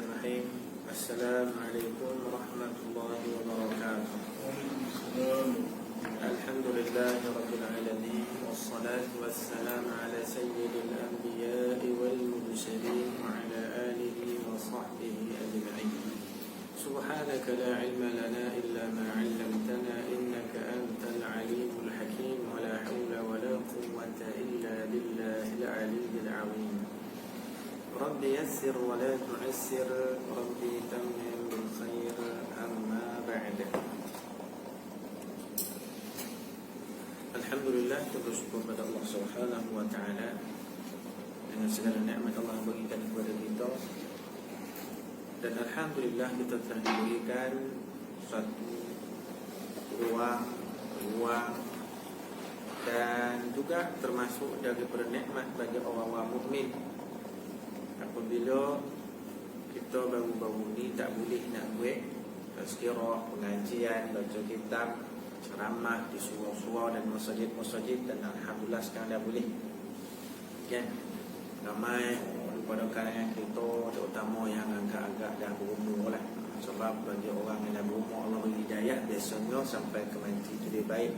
Bismillahirrahmanirrahim. Assalamualaikum warahmatullahi wabarakatuh. Alhamdulillahi rabbil alamin, wassalatu wassalamu ala sayyidil anbiya'i wal mursalin wa ala alihi wa sahbihi ajma'in. Subhanaka la ilma lana illa ma 'allamtana innaka antal alimul hakim wa la hawla wa la quwwata illa billahil aliyyil 'azim. Rabbi yassir wa la tu'assir, Rabbi tammim bil khair, amma ba'd. Alhamdulillah, kita bersyukur pada Allah Subhanahu wa taala dengan segala nikmat Allah berikan kepada kita. Dan alhamdulillah kita telah diberikan satu ruang dan juga termasuk daripada nikmat bagi orang-orang mukmin. Apabila kita baru-baru ni tak boleh nak buat tazkirah, pengajian, baca kitab, ceramah di surau-surau dan masjid-masjid, dan alhamdulillah sekarang dah boleh. Kan? Ramai daripada kalangan kita, terutama yang agak-agak dah berumur lah. Sebab bagi orang yang dah berumur, Allah beri hidayah biasanya sampai ke mati itu dia baik.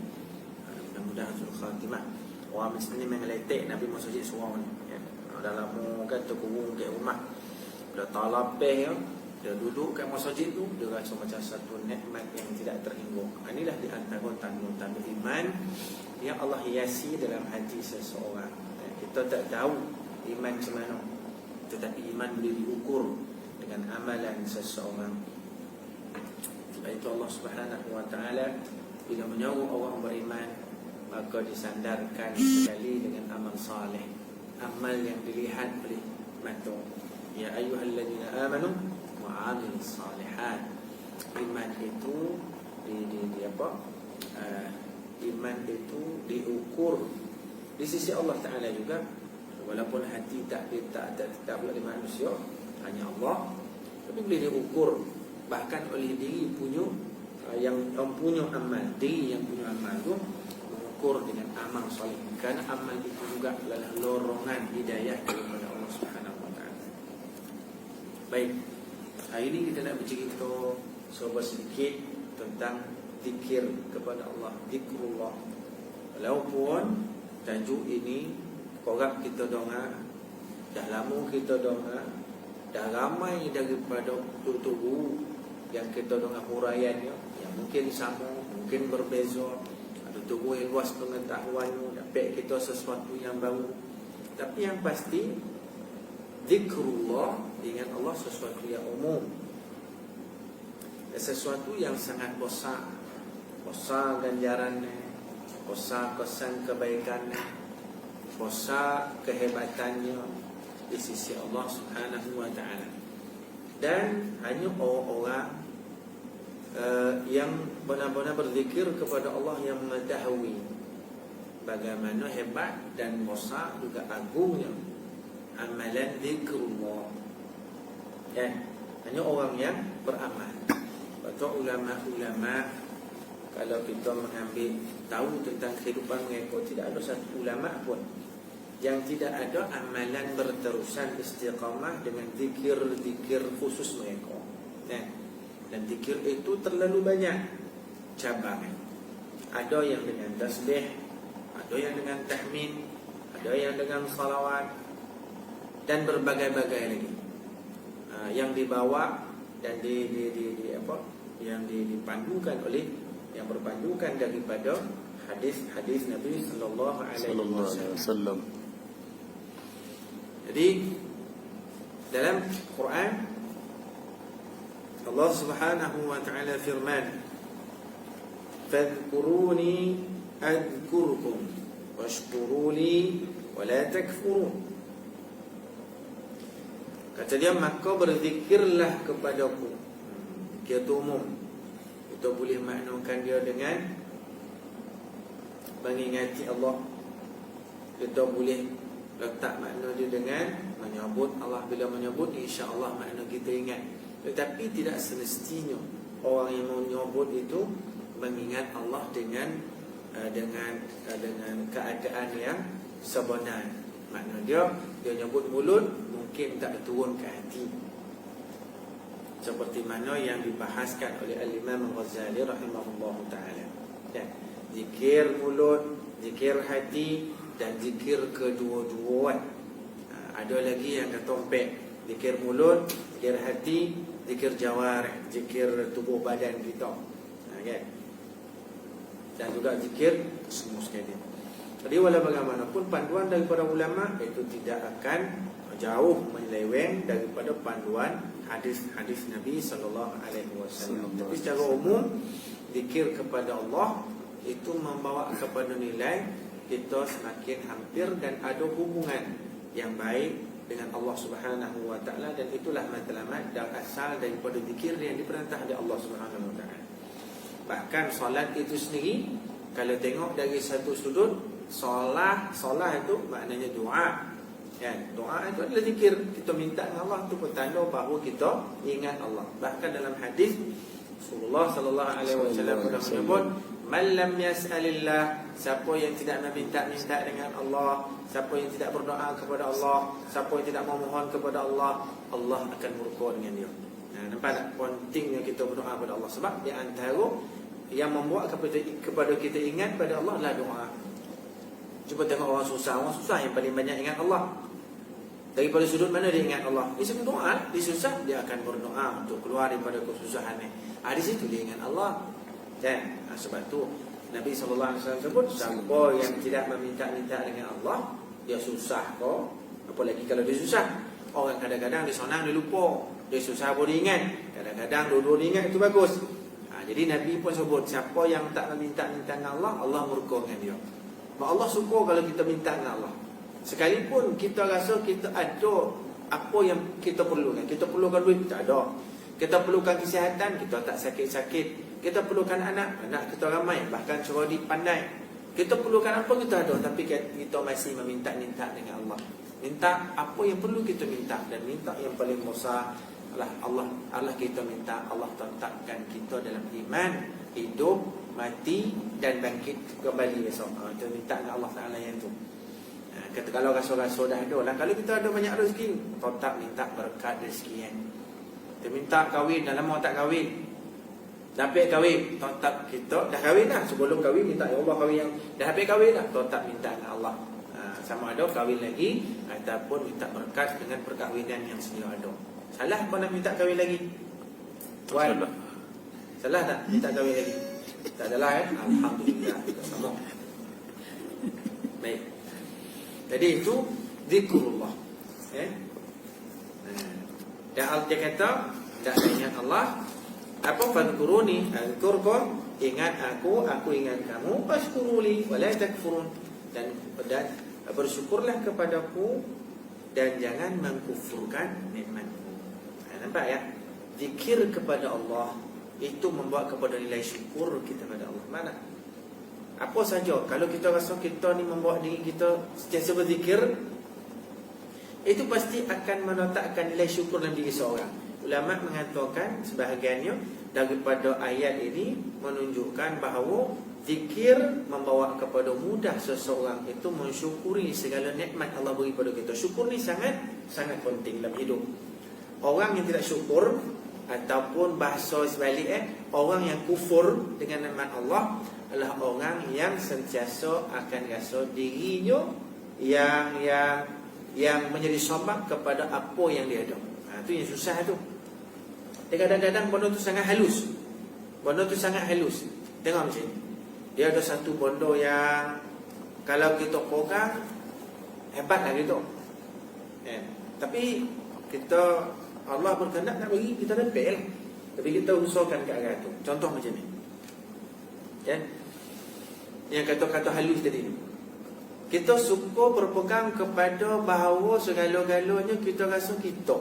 Mudah-mudahan husnul khatimah. Orang sebenarnya mengeletek Nabi masjid surau ni. Dah lama kan terkurung kat rumah, dah tak lapar, dia duduk kat masjid tu, dia rasa macam satu nikmat yang tidak terhingga. Inilah di antara tanda-tanda iman yang Allah hiasi dalam hati seseorang. Kita tak tahu iman macam mana, tetapi iman boleh diukur dengan amalan seseorang. Sebab itu Allah Subhanahu wa taala bila menyeru orang beriman, maka disandarkan sekali dengan amal saleh, amal yang dilihat oleh mata. Ya ayyuhalladzina amanu wa 'amilus shalihat. Iman itu iman itu diukur di sisi Allah Taala juga. Walaupun hati tak oleh manusia, hanya Allah, tapi boleh diukur bahkan oleh diri punya yang punya amal, diri yang punya amal tu mengukur dengan amal soleh. Kerana amal itu juga adalah lorongan hidayah daripada Allah Subhanahu wa taala. Baik, hari ini kita nak bercerita sedikit tentang zikir kepada Allah, zikrullah. Walaupun tajuk ini korang kita dengar, dah lama kita dengar, dah ramai daripada tubuh yang kita dengar huraiannya, yang mungkin sama, mungkin berbeza. Tubuh yang luas pengetahuannya, dapat kita sesuatu yang baru. Tapi yang pasti, zikrullah dengan Allah sesuatu yang umum, sesuatu yang sangat besar. Besar ganjarannya, besar kesan kebaikannya, besar kehebatannya di sisi Allah Subhanahu wa ta'ala. Dan hanya orang-orang yang benar-benar berzikir kepada Allah yang mengetahui bagaimana hebat dan besar juga agungnya amalan zikrullah. Hanya orang yang beramal. Betul, ulama-ulama, kalau kita mengambil tahu tentang kehidupan mereka, tidak ada satu ulama pun yang tidak ada amalan berterusan istiqamah dengan zikir khusus mereka. Dan zikir itu terlalu banyak cabang. Ada yang dengan tasbih, ada yang dengan tahmid, ada yang dengan salawat, dan berbagai-bagai lagi yang dibawa dan yang dipandukan oleh, yang berpandukan daripada hadis Nabi sallallahu alaihi wasallam. Jadi dalam Quran Allah Subhanahu wa ta'ala firman, fadhkuruni adhkurkum washkuruli wa la takfurun. Kata dia, maka berzikirlah kepadaku. Kita umum, kita boleh maknakan dia dengan mengingati Allah. Kita boleh letak makna dia dengan menyebut Allah. Bila menyebut, insya-Allah makna kita ingat. Tetapi tidak semestinya orang yang menyebut itu mengingat Allah dengan keadaan yang sebenar. Makna dia nyebut mulut, mungkin tak turun ke hati. seperti mana yang dibahaskan oleh Al-Imam Al-Ghazali rahimahullahu ta'ala. Dan zikir mulut, zikir hati dan zikir kedua-dua. Ada lagi yang kata ompek, zikir mulut, zikir hati, zikir jawarih, zikir tubuh badan kita, kan? Dan juga zikir semua sekali. Jadi walau bagaimanapun panduan daripada ulama itu tidak akan jauh menyeleweng daripada panduan hadis-hadis Nabi sallallahu alaihi wasallam. Tapi secara umum zikir kepada Allah itu membawa kepada nilai kita semakin hampir dan ada hubungan yang baik dengan Allah Subhanahu wa taala, dan itulah matlamat dan asal daripada zikir yang diperintah oleh Allah Subhanahu wa taala. Bahkan solat itu sendiri, kalau tengok dari satu sudut, solat itu maknanya doa. Ya, doa itu adalah zikir. Kita minta dengan Allah itu petanda bahawa kita ingat Allah. Bahkan dalam hadis Rasulullah sallallahu alaihi wasallam pernah menyebut, "Man lam yas'alillah", siapa yang tidak meminta-minta dengan Allah, siapa yang tidak berdoa kepada Allah, siapa yang tidak memohon kepada Allah, Allah akan murka dengan dia. Nah, nampak tak pentingnya kita berdoa kepada Allah? Sebab di antara yang membuat kepada kita ingat pada Allah adalah doa. Cuba tengok orang susah yang paling banyak ingat Allah. Daripada sudut mana dia ingat Allah? Dia sudut doa. Dia susah, dia akan berdoa untuk keluar daripada kesusahan ni. Di situ dia ingat Allah. Dan sebab tu Nabi SAW sebut, siapa yang tidak meminta-minta dengan Allah, dia susah kok. Apalagi kalau dia susah. Orang kadang-kadang dia senang, dia lupa. Dia susah pun dia ingat. Kadang-kadang dua-dua dia ingat, itu bagus. Jadi Nabi pun sebut, siapa yang tak meminta-minta dengan Allah, Allah murka dengan dia. Allah suka kalau kita minta dengan Allah. Sekalipun kita rasa kita ada apa yang kita perlukan. Kita perlukan duit, tak ada. Kita perlukan kesihatan, kita tak sakit-sakit. Kita perlukan anak kita ramai, bahkan cerdik pandai. Kita perlukan apa kita ada, tapi kita masih meminta-minta dengan Allah. Minta apa yang perlu kita minta, dan minta yang paling besar Allah kita minta Allah tetapkan kita dalam iman, hidup, mati dan bangkit kembali besok. Kita minta dengan Allah Taala yang tu. Kata kalau rasa-rasa dah ada lah. Kalau kita ada banyak rezeki, tetap minta berkat rezeki kan. Kita minta kahwin, dah lama tak kahwin, dapat kahwin, tetap kita dah kahwin dah. Sebelum kahwin minta, ya Allah kahwin yang dah habis kahwin dah, tetap minta dengan Allah. Sama ada kahwin lagi ataupun minta berkat dengan perkahwinan yang sedia ada. Salah kau nak minta kahwin lagi? Tuan, salah tak minta kahwin lagi? Tak adalah kan? Alhamdulillah, kita sama. Baik. Jadi itu zikrullah. Dan dia kata, tak ingat Allah. Apa fadkuruni azkurkum, ingat aku ingat kamu, fashkuruli wala takfurun, dan bersyukurlah kepadaku dan jangan mengkufurkan nikmatku. Nampak ya? Zikir kepada Allah itu membawa kepada nilai syukur kita kepada Allah. Mana? Apa saja, kalau kita rasa kita ni membawa diri kita sentiasa berzikir, itu pasti akan meletakkan nilai syukur dalam diri seorang. Ulama mengatakan sebahagiannya daripada ayat ini menunjukkan bahawa zikir membawa kepada mudah seseorang itu mensyukuri segala nikmat Allah beri pada kita. Syukur ni sangat penting dalam hidup. Orang yang tidak syukur, ataupun bahasa sebaliknya, orang yang kufur dengan nikmat Allah adalah orang yang sentiasa akan rasa dirinya yang menjadi sombong kepada apa yang dia ada. Itu yang susah tu. Dan kadang-kadang benda tu sangat halus. Tengok macam ni. Dia ada satu benda yang kalau kita pegang hebat lah gitu. Tapi kita, Allah berkehendak nak bagi kita dapat lah. Tapi kita usahakan ke arah tu. Contoh macam ni. Yang kata-kata halus tadi ni. Kita suka berpegang kepada bahawa segala-galanya kita rasa kita.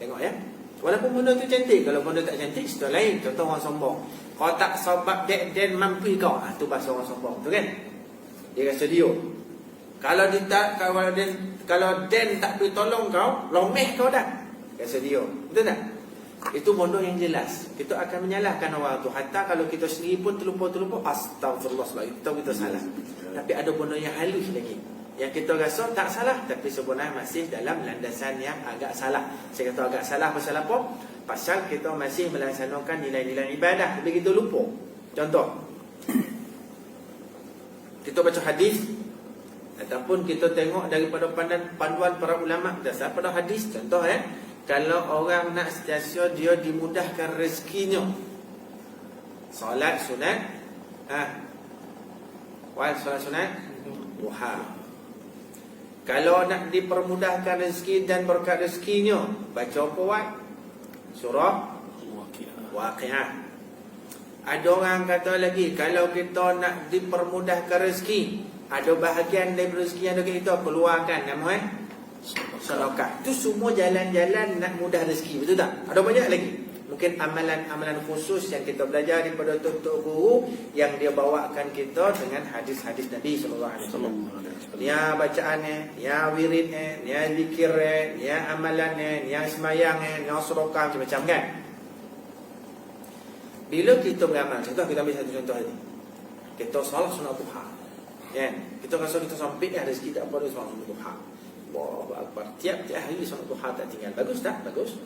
Tengok ya. Walaupun benda tu cantik, kalau benda tak cantik, cerita lain. Contoh orang sombong. Kalau tak sebab dan mampu kau, tu bahasa orang sombong tu kan. Dia rasa dia. Kalau dia tak, kalau Dan tak pergi tolong kau, lomeh kau dah. Rasa dia. Betul tak? Itu benda yang jelas. Kita akan menyalahkan orang tu. Hatta kalau kita sendiri pun terlupa, astagfirullah, sebab kita salah. Tapi ada benda yang halus lagi, Yang kita rasa tak salah, tapi sebenarnya masih dalam landasan yang agak salah. Saya kata agak salah pasal apa? Pasal kita masih melaksanakan nilai-nilai ibadah, tapi kita lupa. Contoh, kita baca hadis ataupun kita tengok daripada panduan para ulama dasar pada hadis. Contoh kalau orang nak sentiasa dia dimudahkan rezekinya, solat sunat, solat sunat duha. Kalau nak dipermudahkan rezeki dan berkat rezekinya, baca apa buat? Surah Waqiah. Ada orang kata lagi, kalau kita nak dipermudahkan rezeki, ada bahagian dari rezeki yang ada kita keluarkan, nama sedekah. Itu semua jalan-jalan nak mudah rezeki, betul tak? Ada banyak lagi. Mungkin amalan-amalan khusus yang kita belajar daripada tok-tok guru yang dia bawakan kita dengan hadis-hadis Nabi sallallahu alaihi wasallam. Ya bacaannya, ya wiridnya, ya zikirnya, ya amalannya, ya semayangnya, ya sedekah, macam-macam kan. Bila kita beramal, contoh kita ambil satu contoh tadi. Kita solat sunat duha. Kan? Kita rasa kita sampai rezeki tak apa, solat sunat duha. Allahu akbar. Tiap-tiap hari sunat duha tak tinggal. Bagus tak? Bagus.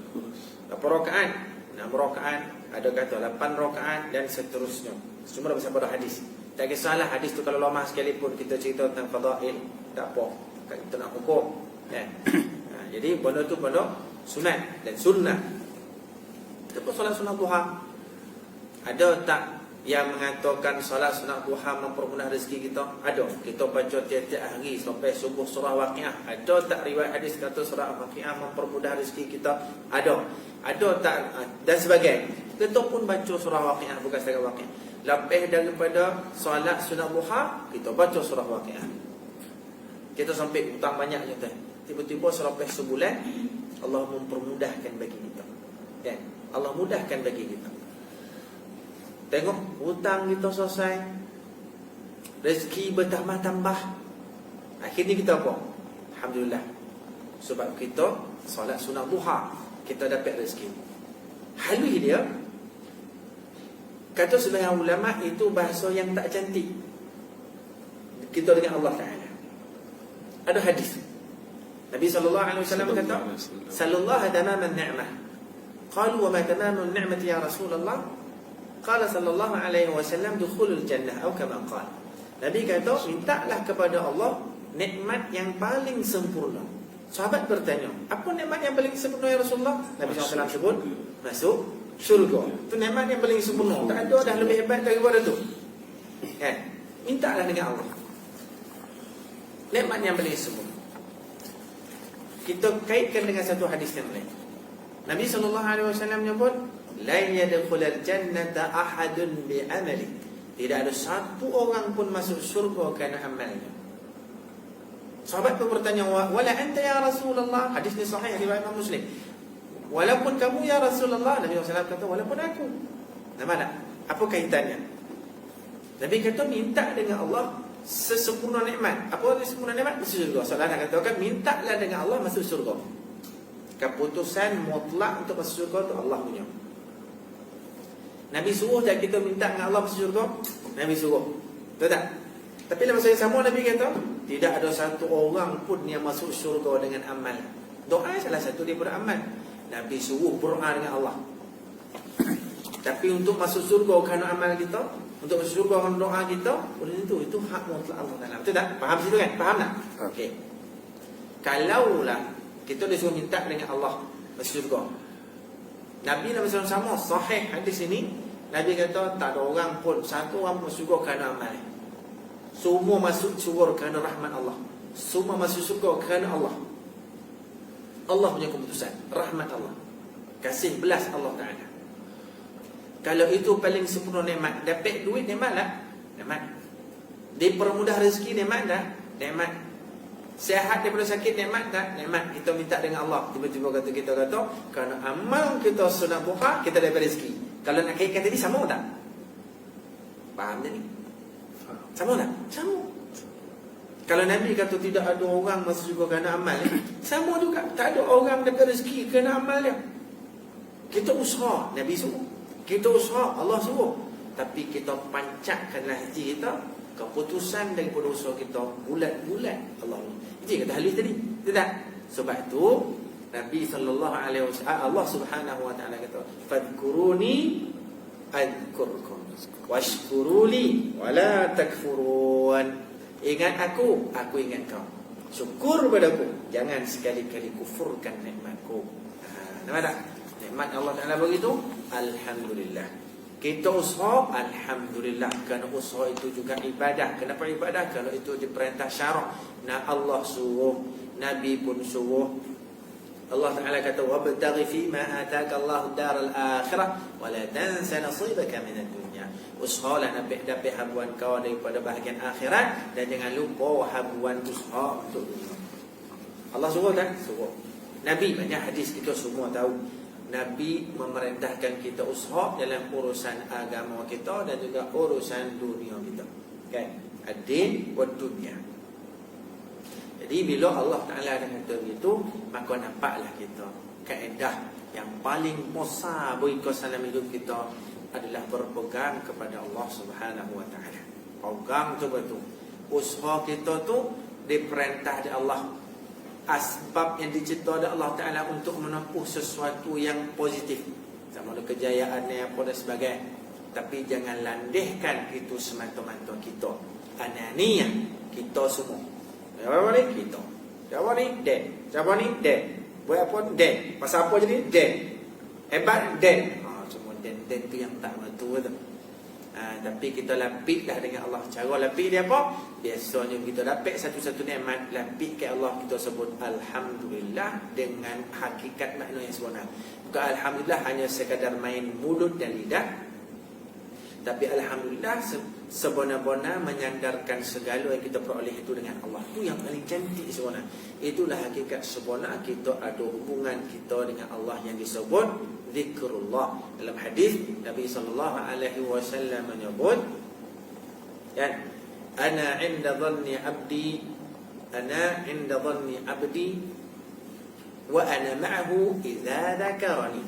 Berapa rakaat? 6 rakaat, ada kata 8 rakaat dan seterusnya. Semua dah bersama pada hadis. Tak kisahlah hadis tu kalau lama sekalipun kita cerita tentang fadail, tak apa. Kita nak hukum. Kan? Jadi benda tu benda sunat dan sunnah. Kita pun solat sunat duha. Ada tak yang mengatakan solat sunat duha mempermudah rezeki kita? Ada. Kita baca tiap-tiap hari sampai subuh surah Waqiah. Ada tak riwayat hadis kata surah Waqiah mempermudah rezeki kita? Ada. Ada tak dan sebagainya. Kita pun baca surah Waqiah, bukan setakat Waqiah. Lepas daripada solat sunat duha, kita baca surah Waqiah. Kita sampai hutang banyak je. Tiba-tiba selepas sebulan Allah mempermudahkan bagi kita. Ya, Allah mudahkan bagi kita. Tengok hutang kita selesai, rezeki bertambah-tambah. Akhirnya kita apa? Alhamdulillah. Sebab kita solat sunat duha, kita dapat rezeki. Halus dia. Kata sebahagian ulama itu bahasa yang tak cantik. Kita dengan Allah Ta'ala. Ada hadis Nabi SAW kata, sallallahu tamaman ni'mah. Qalu wa ma tamamun ni'mati ya Rasulullah? Qala sallallahu alaihi wasallam dukhulul jannah atau kama qala. Nabi kata, mintalah kepada Allah nikmat yang paling sempurna. Sahabat bertanya, apa nikmat yang paling sempurna ya Rasulullah? Nabi SAW sebut, masuk syurga. Itu nikmat yang paling sempurna. Tak ada dah lebih hebat daripada tu. Mintalah dengan Allah nikmat yang paling sempurna. Kita kaitkan dengan satu hadis yang lain. Nabi SAW menyebut, la yadkhulul jannata ahadun bi'amali. Tidak ada satu orang pun masuk syurga kerana amalnya. Sahabat pun bertanya, wala anta ya Rasulullah? Hadis ni sahih riwayat Imam Muslim. Walaupun kamu ya Rasulullah? Nabi SAW kata, walaupun aku. Nampak tak? Apa kaitannya? Nabi kata, minta dengan Allah sesempurna nikmat. Apa arti sempurna nikmat? Masuk syurga. Soalan nak katakan, mintalah dengan Allah masuk syurga. Keputusan mutlak untuk masuk syurga itu Allah punya. Nabi suruh tak kita minta dengan Allah masuk syurga? Nabi suruh. Betul tak? Tapi dalam masa yang sama Nabi kata, tidak ada satu orang pun yang masuk syurga dengan amal. Doa salah satu daripada amal. Nabi suruh berdoa dengan Allah. Tapi untuk masuk syurga kerana amal kita, untuk masuk syurga kerana doa kita, boleh itu hak mutlak Allah Taala. Betul tak? Faham situ kan? Faham tak? Okey. Kalaulah kita disuruh minta dengan Allah masuk syurga, Nabi SAW sama sahih hadis ini, Nabi kata tak ada orang pun, satu orang masuk syurga kerana amal. Semua masuk syurga kerana rahmat Allah. Semua masuk syurga kerana Allah. Allah punya keputusan, rahmat Allah, kasih belas Allah Ta'ala. Kalau itu paling sempurna nikmat. Dapat duit nikmat lah, nikmat. Dipermudah rezeki nikmat dah, nikmat. Sihat daripada sakit nikmat tak? Nikmat. Kita minta dengan Allah. Tiba-tiba kita kata kerana amal kita sunat duha, kita dapat rezeki. Kalau nak kaitkan tadi sama tak? Faham tak ni? Sama tak? Sama. Kalau Nabi kata tidak ada orang masuk syurga kerana amal, sama juga. Tak ada orang dapat rezeki kerana amal dia. Kita usaha, Nabi suruh. Kita usaha, Allah suruh. Tapi kita pancakkanlah hati kita keputusan daripada usaha kita bulat-bulat Allah. Itu kata halus tadi. Tidak. Sebab tu Nabi sallallahu alaihi wasallam, Allah Subhanahu wa taala kata, "Fadhkuruni adhkurkum washkuruli wala takfurun." Ingat aku ingat kau. Syukur padaku, jangan sekali-kali kufurkan nikmatku. Nampak tak? Nikmat Allah Taala begitu, alhamdulillah. Kita usaha, alhamdulillah. Kerana usaha itu juga ibadah. Kenapa ibadah? Kalau itu diperintah syarak. Nah, Allah suruh, Nabi pun suruh. Allah Taala kata, "Wabtaghi fima ataka Allahu daral akhirah wa la tansa nasibaka minad dunya." Usahalah dapat habuan kau daripada bahagian akhirat, dan jangan lupa habuan usaha untuk dunia. Allah suruh tak? Suruh. Nabi, banyak hadis kita semua tahu, Nabi memerintahkan kita usaha dalam urusan agama kita dan juga urusan dunia kita. Kan? Ad-din wa dunya. Jadi bila Allah Ta'ala dah kata begitu, maka nampaklah kita kaedah yang paling besar bagi keselamatan hidup kita adalah berpegang kepada Allah Subhanahu wa Ta'ala. Pegang tu betul. Usaha kita tu diperintah oleh Allah. Asbab yang dicipta oleh Allah Ta'ala untuk menempuh sesuatu yang positif, sama ada kejayaan apa dan sebagainya. Tapi jangan landihkan itu semata-mata kita. Ananiyah kita semua. Siapa ni? Kita. Siapa ni? Dek. Siapa ni? Dek. Buat apa? Dek. Pasal apa jadi? Dek. Hebat? Dek. Semua dek tu yang tak betul tu. Tapi kita lapiklah dengan Allah. Cara lapik dia apa? Biasanya kita lapik satu-satu nikmat, lapik ke Allah, kita sebut Alhamdulillah dengan hakikat makna yang sebenar. Bukan Alhamdulillah hanya sekadar main mulut dan lidah, tapi Alhamdulillah sebenar-benar menyandarkan segala yang kita peroleh itu dengan Allah. Itu yang paling cantik sebenar. Itulah hakikat sebenar kita ada hubungan kita dengan Allah yang disebut zikrullah. Dalam hadis Nabi sallallahu alaihi wasallam menyebut, ya, ana 'inda dhanni 'abdi wa ana ma'ahu idza dzakarani.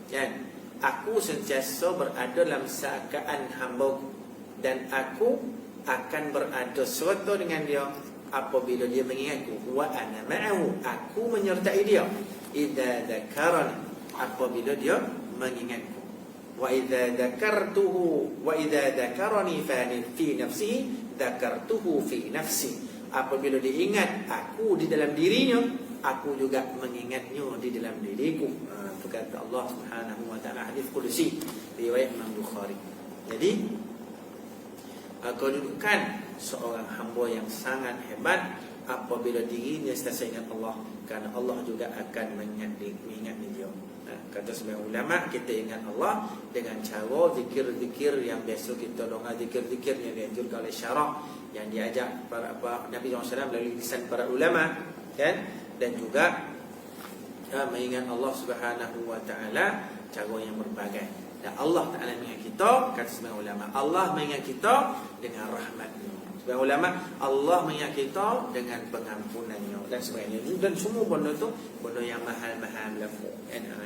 Ya, aku sentiasa berada dalam keadaan hamba, dan aku akan berada serta dengan dia apabila dia mengingatku. Wa ana ma'ahu, aku menyertai dia. Idza dzakarani, apabila dia mengingatku. Wa idza dzakartuhu wa idza dzakarani fi nafsihi dzakartuhu fi nafsi. Apabila dia ingat aku di dalam dirinya, aku juga mengingatnya di dalam diriku. Itu kata Allah Subhanahu wa taala, hadis qudsi riwayat Imam Bukhari. Jadi kedudukan seorang hamba yang sangat hebat apabila dirinya sentiasa ingat Allah, kerana Allah juga akan mengingat dia. Kata sebagian ulama, kita ingat Allah dengan cara zikir-zikir yang biasa kita dengar, zikir-zikir yang dianjurkan oleh syarak, yang diajak para Nabi SAW melalui lisan para ulama, kan? Dan juga mengingat Allah Subhanahu wa taala cara yang berbagai. Dan Allah Taala mengingat kita, kata sebagian ulama, Allah mengingat kita dengan rahmat-Nya. Sebagian ulama, Allah mengingat kita dengan pengampunannya dan sebagainya. Dan semua benda tu benda yang mahal-mahal lafu.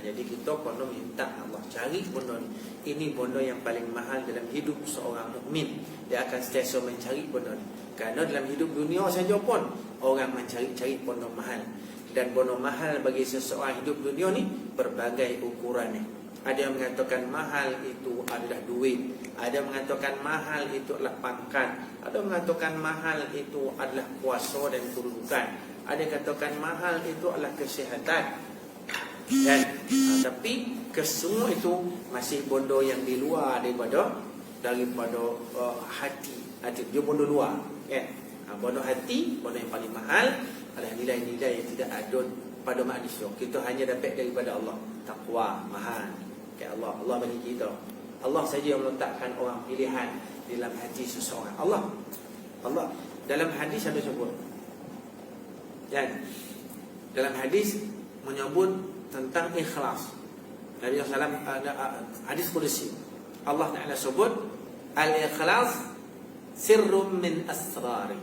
Jadi kita perlu minta Allah cari benda ini, benda yang paling mahal dalam hidup seorang mukmin. Dia akan sentiasa mencari benda ni. Kerana dalam hidup dunia saja pun orang mencari-cari benda mahal. Dan benda mahal bagi seseorang hidup dunia ni berbagai ukurannya. Ada yang mengatakan mahal itu adalah duit, ada yang mengatakan mahal itu adalah pangkat, ada yang mengatakan mahal itu adalah kuasa dan kedudukan, ada yang katakan mahal itu adalah kesihatan. Dan tapi kesemua itu masih benda yang di luar daripada hati. Dia benda luar, kan? Benda hati, benda yang paling mahal adalah nilai-nilai yang tidak ada pada manusia. Kita hanya dapat daripada Allah. Taqwa mahal. Allah bagi kita. Allah saja yang meletakkan orang pilihan di dalam hati seseorang. Allah dalam hadis ada sebut, dan dalam hadis menyebut tentang ikhlas. Nabi SAW hadis qudsi, Allah Ta'ala sebut, al-ikhlas sirrun min asrari.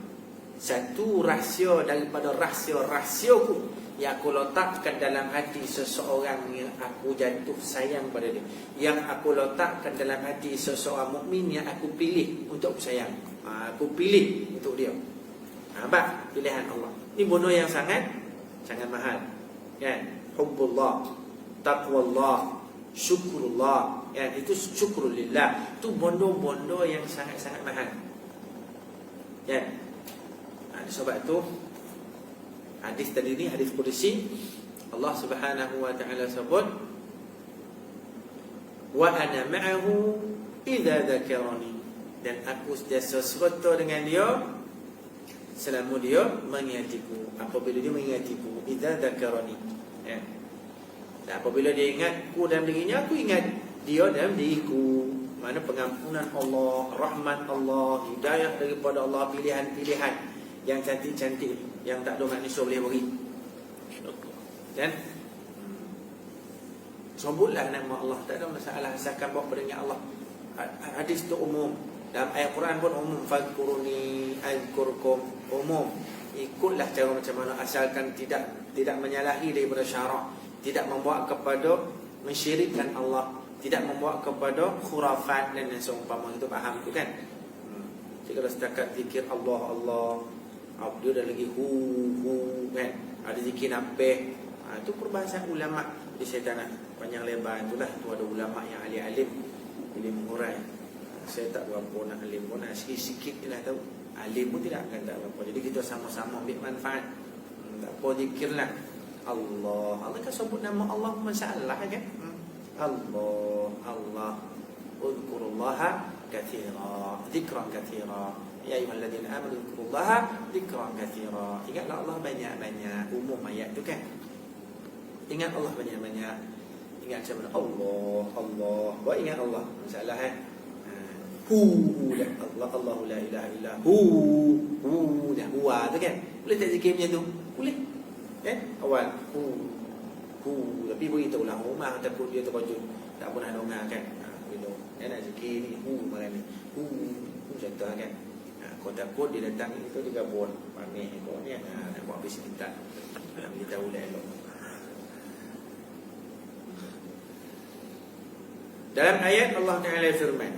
satu rahsia daripada rahsia-rahsiaku yang aku letakkan dalam hati seseorang yang aku jatuh sayang pada dia, yang aku letakkan dalam hati seseorang mukmin yang aku pilih untuk sayang. Aku pilih untuk dia. Nampak pilihan Allah. Ini bondo yang sangat mahal. Kan? Hubbullah, taqwallah, syukurullah. Kan? Itu syukrulillah. Itu bondo-bondo yang sangat mahal. Kan? Sebab itu hadis tadi ni, hadis qudsi, Allah Subhanahu wa taala sebut, wa ana ma'ahu idza dzakarani, dan aku sentiasa serta dengan dia selama dia mengingatiku, apabila dia mengingatiku, idza dzakarani. Ya. Dan apabila dia ingatku dalam dirinya, aku ingat dia dalam diriku. Mana pengampunan Allah, rahmat Allah, hidayah daripada Allah, pilihan-pilihan yang cantik-cantik yang tak ada manusia boleh beri. Dan sebutlah nama Allah, tak ada masalah, asalkan bawa pada Allah. Hadis tu umum, dalam ayat Quran pun umum, fadhkuruni azkurkum, umum. Ikutlah cara macam mana, asalkan tidak menyalahi daripada syarak, tidak membawa kepada mensyirikkan Allah, tidak membawa kepada khurafat dan seumpama itu. Faham tu kan? Jika setakat zikir Allah, dia dah lagi hu kan, ada zikir napih, itu perbahasan ulama. Jadi saya tak nak panjang lebar, itulah tu ada ulama yang alim boleh mengurai. Saya tak berapa nak alim pun, sikit-sikit je lah tahu. Alim pun tidak akan tak berapa. Jadi kita sama-sama ambil manfaat. Tak apa zikirlah Allah kan sebut nama Allah, masalah kan? Allah udhkurullaha kathira, zikran kathira. Ya ayyuhalladzina amanu dzkurullaha dzikran katsira. Ingatlah Allah banyak-banyak. Umum ayat tu kan. Ingat Allah banyak-banyak. Ingat macam mana? Allah. Buat ingat Allah. Masalah dah Allah, Allahu la ilaha illa hu dah huwa tu kan. Boleh tak zikir macam tu? Boleh. Awal tapi beritahulah rumah takut dia terkejut. Tak pernah dengar kan. Gitu. Nak zikir ni malam ni. Contoh kan. Kau takut dia datang itu dia gabung pamer kau ni nak buat bisnes kita. Beritahu dah elok. Dalam ayat Allah Taala firman,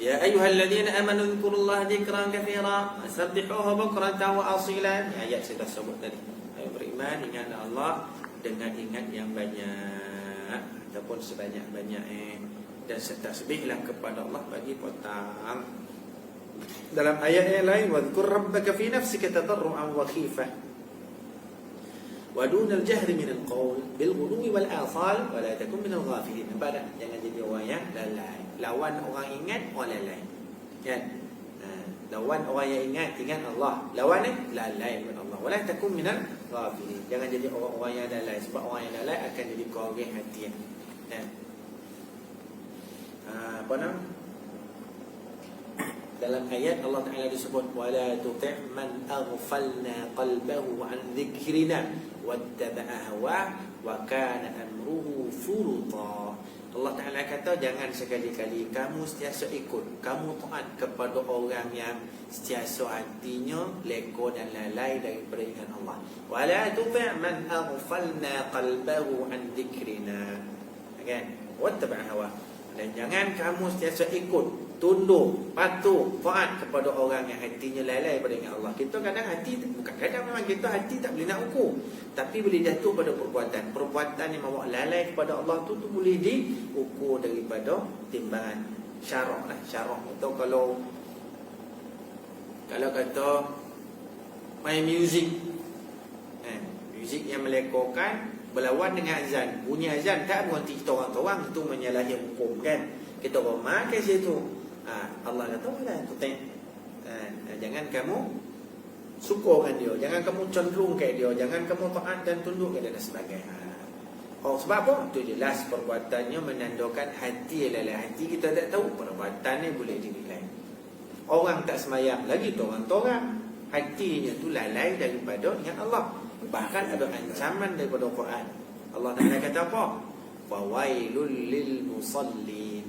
ya ayyuhalladzina amanu dzkurullaha dzikran katsira wasabbihuhu bukratan wa asila. Ayat saya dah sebut tadi. Ayat beriman, ingat Allah dengan ingat yang banyak ataupun sebanyak-banyak dan tasbihlah kepada Allah bagi petang. Dalam ayat yang lain, wadhkur rabbaka fi nafsika tadarruan wa khifah wa duna al-jahri min al-qawl bil ghudwi wal asal wa la takun min al-ghafilin. Nampak tak? Jangan jadi orang yang lalai. Lawan orang ingat, orang lalai. Kan? Lawan orang yang ingat Allah. Lawan ni lalai kepada Allah. Wa la takun min al-ghafilin. Jangan jadi orang-orang yang lalai, sebab orang yang lalai akan jadi koreh hati. Kan? Apa nama? Dalam ayat Allah Ta'ala disebut, wala tuti' man aghfalna qalbahu an dzikrina wattaba'a hawa wa kana amruhu furuta. Allah Ta'ala kata, jangan sekali-kali kamu sentiasa ikut, kamu taat kepada orang yang sentiasa hatinya leko dan lalai daripada ingat Allah. Wala tuti' man aghfalna qalbahu an dzikrina, kan? Wattaba'a hawa. Dan jangan kamu sentiasa ikut, tunduk, patuh, taat kepada orang yang hatinya lalai pada ingat Allah. Kita kadang hati, bukan kadang, memang kita hati tak boleh nak ukur, tapi boleh jatuh pada perbuatan. Perbuatan yang membawa lalai kepada Allah tu boleh diukur daripada timbangan syarak lah. Syarak itu kalau kata main muzik, muzik yang melekokan berlawan dengan azan. Bunyi azan tak berhenti kita orang-orang, itu menyalahi hukum kan. Kita orang makan situ. Allah kata wala tuti'. Jangan kamu sukurkan dia, jangan kamu cenderung ke dia, jangan kamu taat dan tunduk ke dia dan sebagainya. Sebab apa? Itu jelas perbuatannya menandakan hati lalai. Hati kita tak tahu, perbuatan ni boleh dinilai. Orang tak semayang lagi torang-torang, hatinya tu lalai daripada ingat Allah. Bahkan ada ancaman daripada Quran. Allah Ta'ala kata apa? Fawailul lil musallin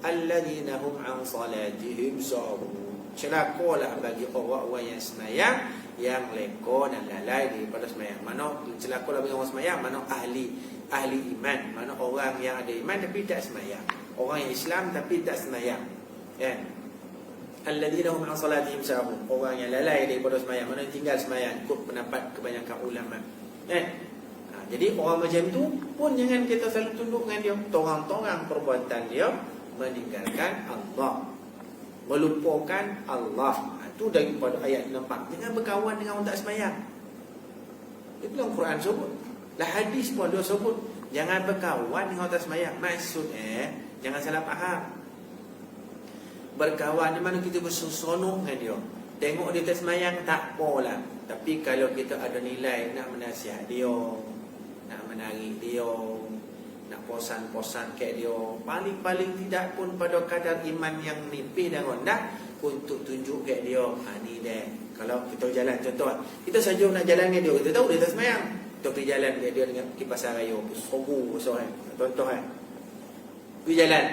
alladzina hum an salatihim sahun. celakalah bagi orang-orang yang semayang yang leko dan lalai daripada semayang. Mana celakalah bagi orang semayang, mana ahli iman, mana orang yang ada iman tapi tak semayang, orang yang Islam tapi tak semayang, kan? Alladzina hum an salatihim sahun, orang yang lalai daripada semayang, mana tinggal semayang, ikut pendapat kebanyakan ulama, kan? Jadi orang macam tu pun jangan kita selalu tunduk dengan dia. Torang-torang perbuatan dia meninggalkan Allah, melupakan Allah. Itu daripada ayat 4. Jangan berkawan dengan orang tak semayang. Itu dalam Quran sebut. Lah hadis pun dia sebut jangan berkawan dengan orang tak semayang. Maksud jangan salah faham. Berkawan di mana kita berseronok dengan dia, tengok dia tak semayang tak apalah. Tapi kalau kita ada nilai nak menasihat dia, nak menarik dia, nak posan-posan kat dia, paling-paling tidak pun pada kadar iman yang nipis dan rendah, untuk tunjuk kat dia, ni dah. Kalau kita jalan, contoh kita saja nak jalan dengan dia, kita tahu dia tak semayang, kita pergi jalan dengan dia dengan pergi pasar raya, sobu besar, contoh pergi jalan.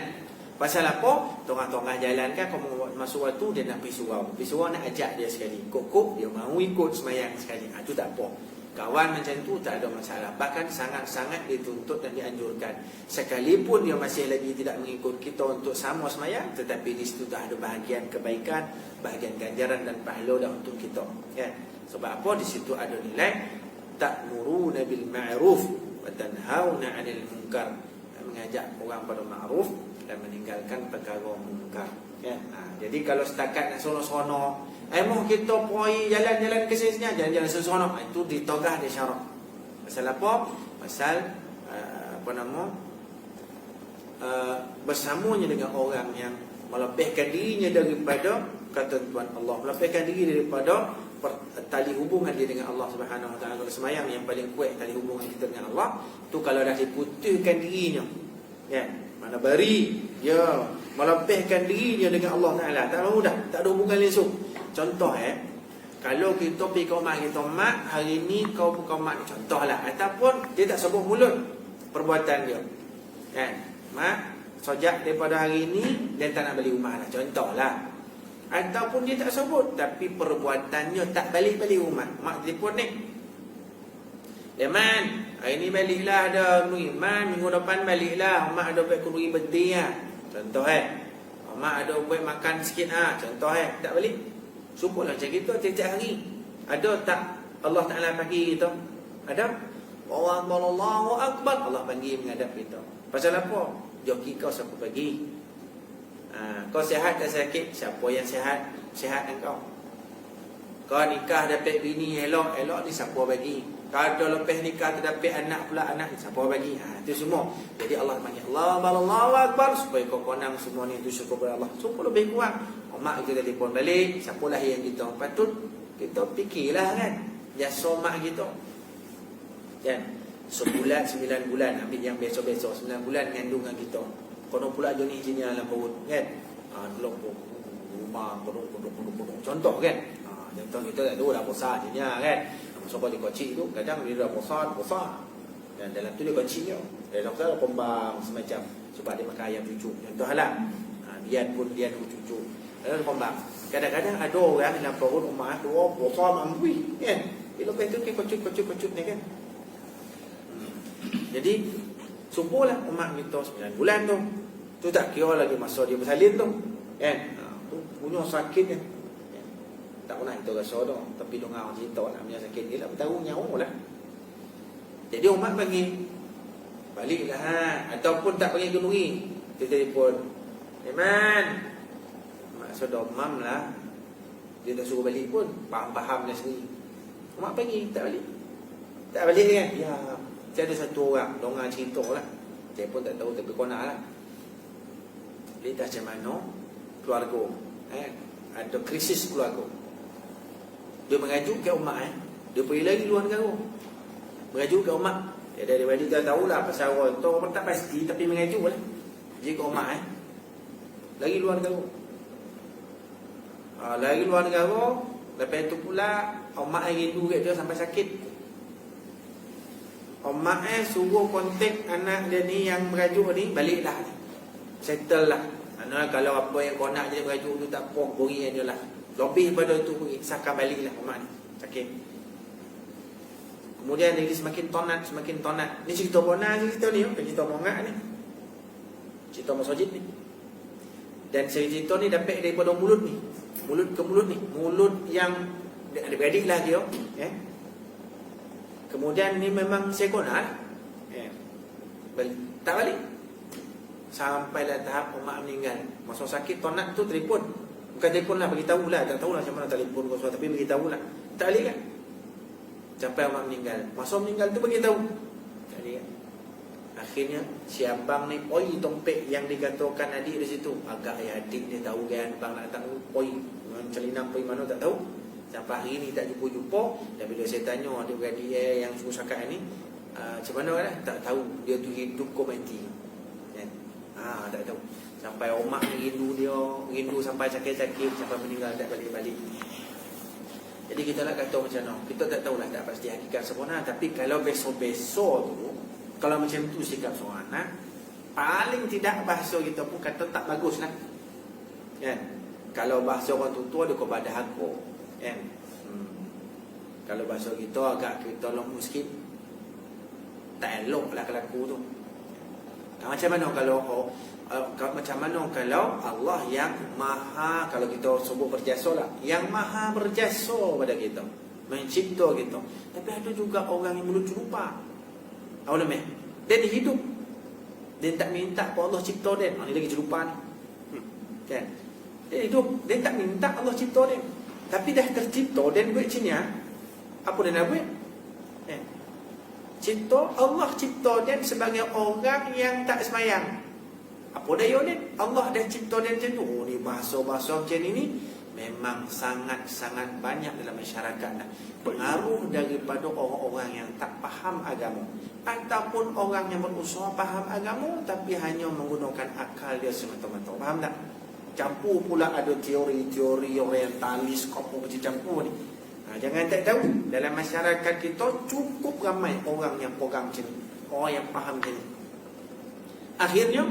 Pasal apa? Tengah-tengah jalan kan, kamu masuk waktu dia nak pergi surau nak ajak dia sekali, kok dia mahu ikut semayang sekali, itu tak apa. Kawan macam tu tak ada masalah. Bahkan sangat-sangat dituntut dan dianjurkan. Sekalipun dia masih lagi tidak mengikut kita untuk sama semayang, tetapi di situ dah ada bahagian kebaikan, bahagian ganjaran dan pahala dah untuk kita, ya. Sebab apa? Di situ ada nilai ta'muruna bil ma'ruf wa tanhauna 'anil munkar, mengajak orang pada ma'ruf dan meninggalkan perkara munkar, ya. Jadi kalau setakat nak sono-sono, emoh kita pergi jalan-jalan ke sini, jalan-jalan seronok, itu ditogah di syarak. Pasal apa? Pasal bersamanya dengan orang yang melepaskan dirinya daripada ketentuan Allah, melepaskan diri daripada tali hubungan dia dengan Allah Subhanahu Wa Taala. Kalau semayang yang paling kuat tali hubungan kita dengan Allah tu, kalau dah diputuskan dirinya, ya, mana bari ya melepaskan dirinya dengan Allah Taala, tak mudah, tak ada hubungan langsung. Contoh kalau kita pergi ke rumah kita, mak hari ni kau bukan mak, contohlah, ataupun dia tak sebut mulut perbuatan dia, kan? Mak sejak daripada hari ni dia tak nak balik rumah lah, contohlah. Ataupun dia tak sebut tapi perbuatannya tak balik-balik rumah. Mak telefon ni, Man, hari ni baliklah ada Man, minggu depan baliklah, mak ada buat kenduri birthday lah, contoh mak ada buat makan sikit contoh tak balik. Supaya macam kita tiap hari. Ada tak Allah Ta'ala panggil kita? Ada? Allahu Akbar, Allah panggil menghadap kita. Pasal apa? Joki kau siapa bagi? Kau sihat ke sakit? Siapa yang sihat? Sihat engkau. Kau nikah dapat bini elok ni siapa bagi? Kau ada lepas nikah terdapat anak pula, anak ni siapa bagi? Itu semua. Jadi Allah panggil Allahu Akbar supaya kau konang semua ni itu syukur kepada Allah. Supaya lebih kuat. Mak kita telefon balik, siapalah yang kita patut kita fikirlah, kan? Jasa mak kita, kan? Sebulan 9 bulan ambil yang besok-besok, 9 bulan ngandung dengan kita. Kono pula jenis jenis dalam perut, kan? Lompok rumah perut contoh, kan? Contoh kita tak tahu dah besar jenis, kan? Sebab dia kecil tu kadang dia dah besar dan dalam tu dia kecil dia. Dalam tu ada kembang semacam, sebab dia makan ayam cucu, contohlah. Dia pun dia cucu. Kadang-kadang ada orang dalam perut rumah tu besar mampu, kan? Dia lepas tu kecut ni, kan? Jadi subuhlah umat kita 9 bulan tu. Tu tak kira lagi masa dia bersalin tu, kan? Tu punya sakit, kan? Tak pernah kita rasa tu, tapi dengar orang cerita nak punya sakit dia lah bertaruh nyawa lah. Jadi umat bagi baliklah, ataupun tak pergi kenduri, dia telefon, Man, saudara mam lah, dia tak suruh balik pun, faham dah sendiri. Mak pergi, tak balik kan? Ya, saya ada satu orang dongar cerita lah, saya pun tak tahu tapi konak lah. Dia dah macam mana keluarga, ada krisis keluarga. Dia mengajuk ke umat, dia pergi lagi luar negara, mengajuk ke umat. Dia dari dah tahulah pasal orang tu, orang tak pasti tapi mengajuk lah. Jadi ke umat lagi luar negara. Lagi luar negara. Lepas tu pula mak rindu kat dia sampai sakit. Mak suruh kontak anak dia ni yang merajuk ni, baliklah, settle lah. Mana kalau apa yang kau nak jadi berajuk tu tak apa, beri aja lah. Lebih pada itu beri, saka balik lah umat ni. Sakit. Kemudian dia semakin tonat. Ni cerita bona cerita ni, cerita mongak ni. Cerita masjid ni. Dan cerita ni dapat daripada mulut ni. Mulut ke mulut ni. Mulut yang adik-adik lah dia. Kemudian ni memang sekolah lah. Tak balik. Sampailah tahap mak meninggal. Masa sakit tonat tu telefon. Bukan telefon lah, beritahu lah. Tak tahu lah macam mana telefon kau, tapi beritahu lah. Tak balik kan? Sampai mak meninggal. Masa meninggal tu beritahu. Tak balik kan? Akhirnya si abang ni oi tompek yang dikatakan adik di situ. Agak ya adik dia tahu kan abang nak tahu oi celinang pergi mana tak tahu. Sampai hari ni tak jumpa. Dan bila saya tanya adik-adik yang suruh cakap ni, macam mana kan? Tak tahu dia tu hidup ke mati. Kan? Tak tahu. Sampai omak rindu dia, rindu sampai sakit-sakit, sampai meninggal tak balik-balik. Jadi kita nak kata macam mana? Kita tak tahulah tak pasti hakikat sebenar. Tapi kalau besok-besok tu, kalau macam tu sikap seorang anak, paling tidak bahasa kita pun kata tak bagus lah. Kan? Kalau bahasa orang tu ada kepada aku. Kan? Kalau bahasa kita agak kita lompu sikit, tak elok lah kelaku tu. Macam mana kalau Allah yang maha, kalau kita sebut berjasa lah, yang maha berjasa pada kita, mencipta kita. Tapi ada juga orang yang mulut celupa. Awak namanya dia hidup, dia tak minta apa Allah cipta dia. Ini lagi celupa ni. Kan? Dia hidup, dia tak minta Allah cipta dia. Tapi dah tercipta dan buat macam apa dia nak buat? Cipta, Allah cipta dia sebagai orang yang tak semayang. Apa daya dia? Allah dah cipta dia macam tu. Ni bahasa-bahasa macam ni memang sangat-sangat banyak dalam masyarakat. Pengaruh daripada orang-orang yang tak faham agama, ataupun orang yang berusaha faham agama tapi hanya menggunakan akal dia semata-mata. Faham tak? Campur pula ada teori-teori orientalis, apa macam campur ni. Jangan tak tahu, dalam masyarakat kita cukup ramai orang yang pegang macam ni, orang yang faham macam ni. Akhirnya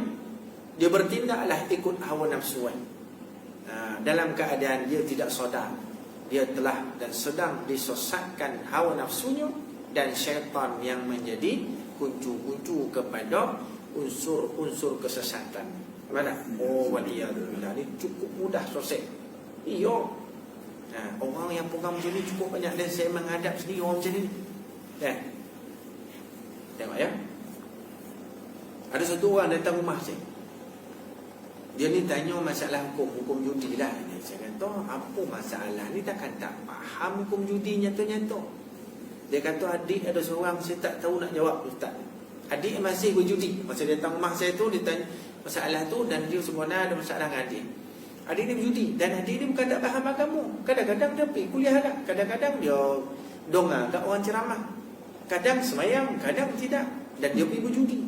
dia bertindaklah ikut hawa nafsu. Dalam keadaan dia tidak sedar, dia telah dan sedang disesatkan hawa nafsunya dan syaitan yang menjadi kuncu-kuncu kepada unsur-unsur kesesatan. Mana? Waliyadzubillah, ni cukup mudah selesai. Orang yang pegang macam ni cukup banyak. Dan saya menghadap sendiri orang macam ni. Tengok ya. Ada satu orang datang rumah saya. Dia ni tanya masalah hukum judi lah. Saya kata, apa masalah ni? Takkan tak faham hukum judi nyata-nyata. Dia kata, adik ada seorang, saya tak tahu nak jawab, Ustaz. Adik masih berjudi. Masa dia datang rumah saya tu, dia tanya masalah tu, dan dia sebenarnya ada masalah dengan adik. Adik ni berjudi. Dan adik ni bukan tak faham agama. Kadang-kadang dia pergi kuliah agak, kadang-kadang dia dongak kat orang ceramah, kadang semayang, kadang tidak. Dan dia pergi berjudi.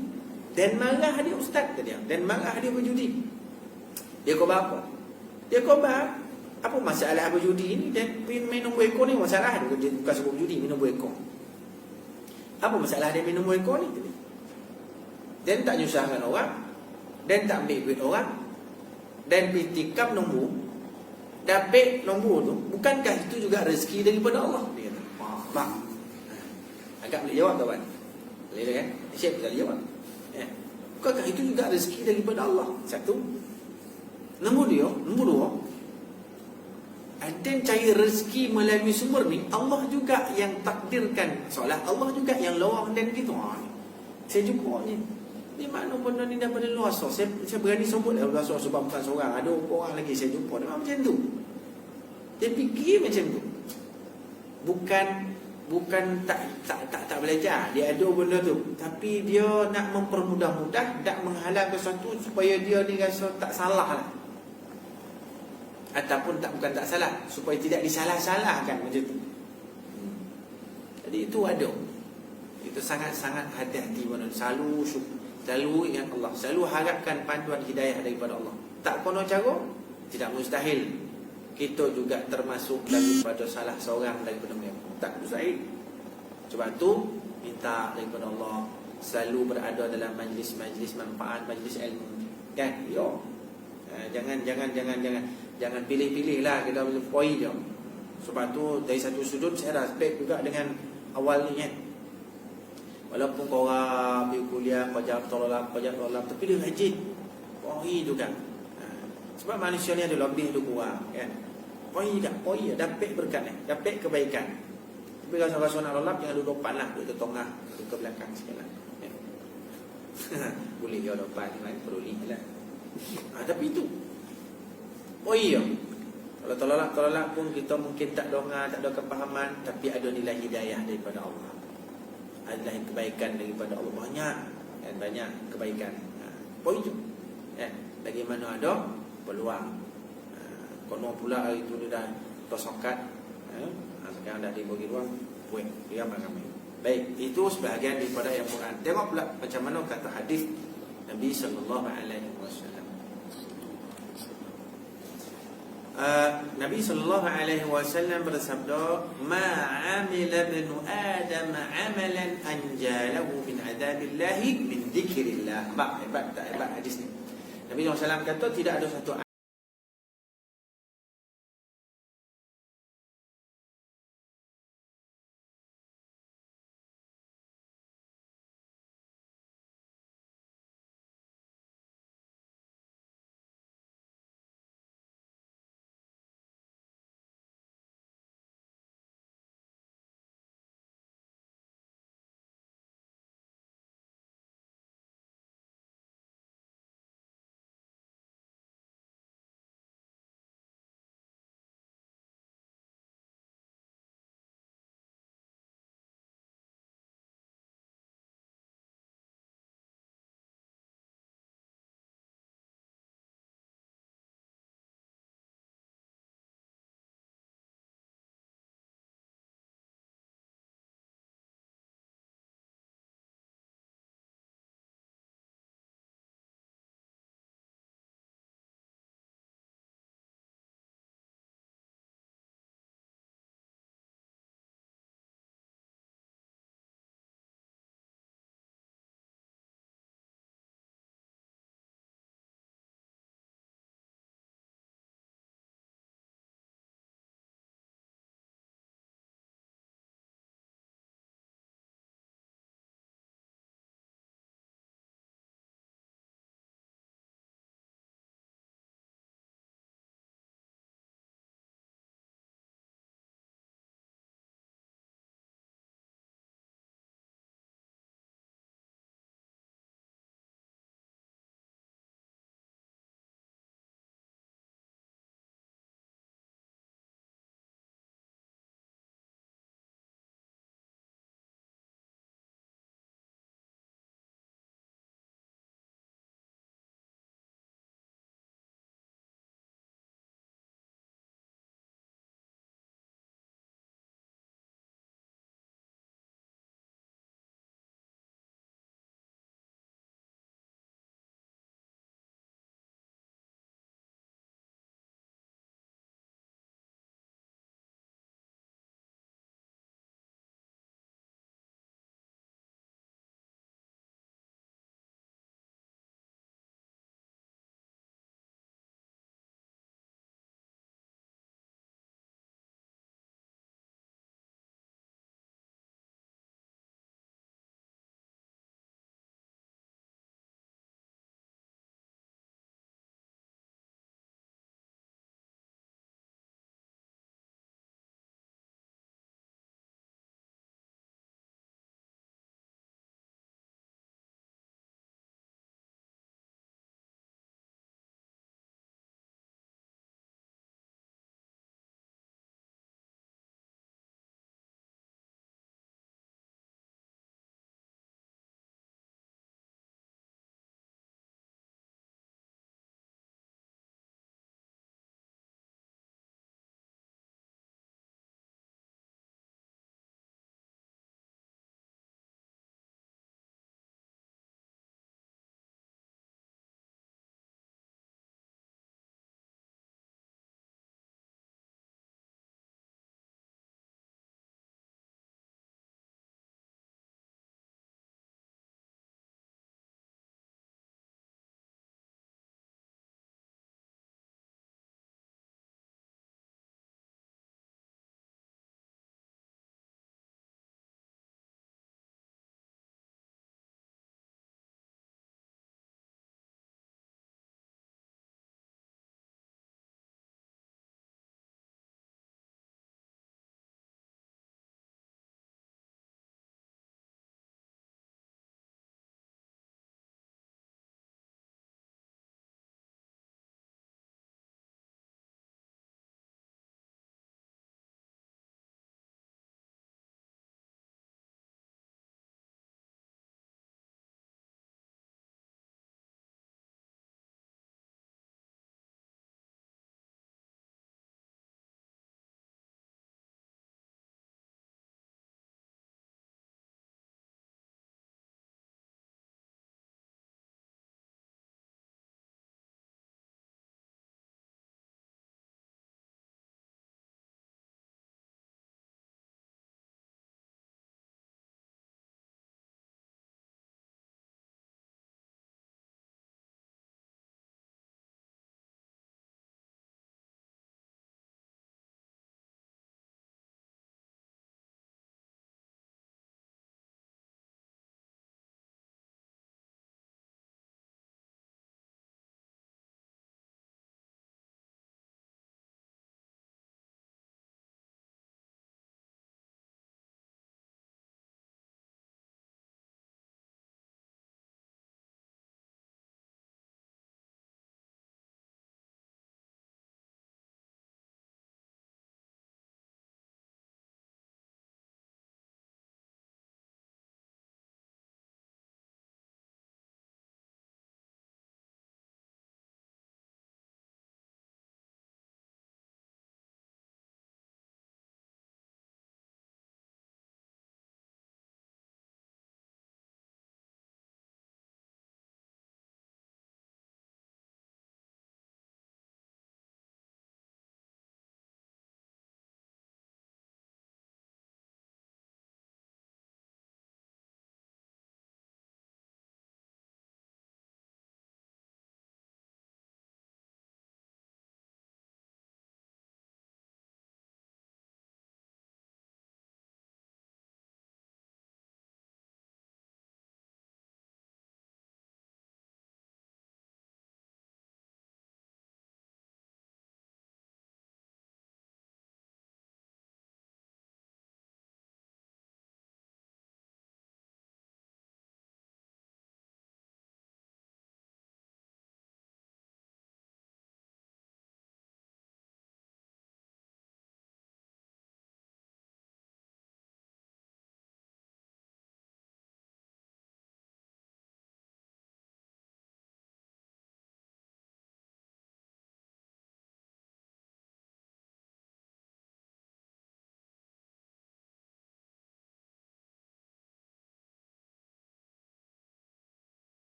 Dan marah dia ustaz dia. Dan marah dia berjudi. Dia khabar apa? Dia khabar apa masalah berjudi ni. Dan minum bueko ni masalah dia. Dia bukan sebut berjudi, minum bueko. Apa masalah dia minum bueko ni? Dan tak nyusahkan orang, dan tak ambil duit orang, dan bertikam nombor, dapat nombor tu. Bukankah itu juga rezeki daripada Allah? Dia kata, mak, agak boleh jawab kawan. Boleh kan? Syekh boleh jawab. Bukankah itu juga rezeki daripada Allah? Satu. Nombor dua, ada cari rezeki melalui sumber ni, Allah juga yang takdirkan. Soalah Allah juga yang lawang dan gitu. Saya jumpa ni. Ni mana benda ni daripada luar so. Saya berani sebut luar so sebab bukan seorang. Ada orang lagi saya jumpa dia macam tu. Dia fikir macam tu. Bukan tak belajar. Dia ada benda tu. Tapi dia nak mempermudah-mudah, tak menghalang sesuatu supaya dia ni rasa tak salah lah. Ataupun bukan tak salah, supaya tidak disalah-salahkan macam tu. Jadi itu ada. Itu sangat-sangat hati-hati. Selalu ingat Allah, selalu harapkan panduan hidayah daripada Allah. Tak kono cara, tidak mustahil kita juga termasuk daripada salah seorang daripada mereka. Tak mustahil. Sebab tu minta daripada Allah, selalu berada dalam majlis-majlis manfaat, majlis ilmu. Kan? Jangan pilih-pilih lah, kita boleh poin je. Sebab tu dari satu sudut saya respect juga dengan awal ni kan. Walaupun korang pergi kuliah pajak tolak, tapi dia rajin poin juga. Sebab manusia ni ada lebih, ada kurang kan. Poin dapat berkat ni, dapat kebaikan. Tapi kalau rasa nak lolap, jangan duduk depan lah, duduk ke tengah, duduk ke belakang sikit lah. Boleh dia depan, lain perlu ni lah. Tapi itu kalau tolak pun kita mungkin tak dengar, tak ada kepahaman, tapi ada nilai hidayah daripada Allah, adalah kebaikan daripada Allah, banyak kebaikan. Poin tu bagaimana ada peluang. Kono pula hari tu dia dah tersokat, sekarang dah dibagi ruang, puan dia ramai. Baik, itu sebahagian daripada ayat Quran. Tengok pula macam mana kata hadis Nabi sallallahu alaihi wasallam. Nabi sallallahu alaihi wasallam bersabda, "Ma 'amila ibnu Adam 'amalan anjalahu min 'adzabillahi min dzikrillah." Hebat tak hebat hadis ni. Nabi sallallahu alaihi wasallam kata tidak ada satu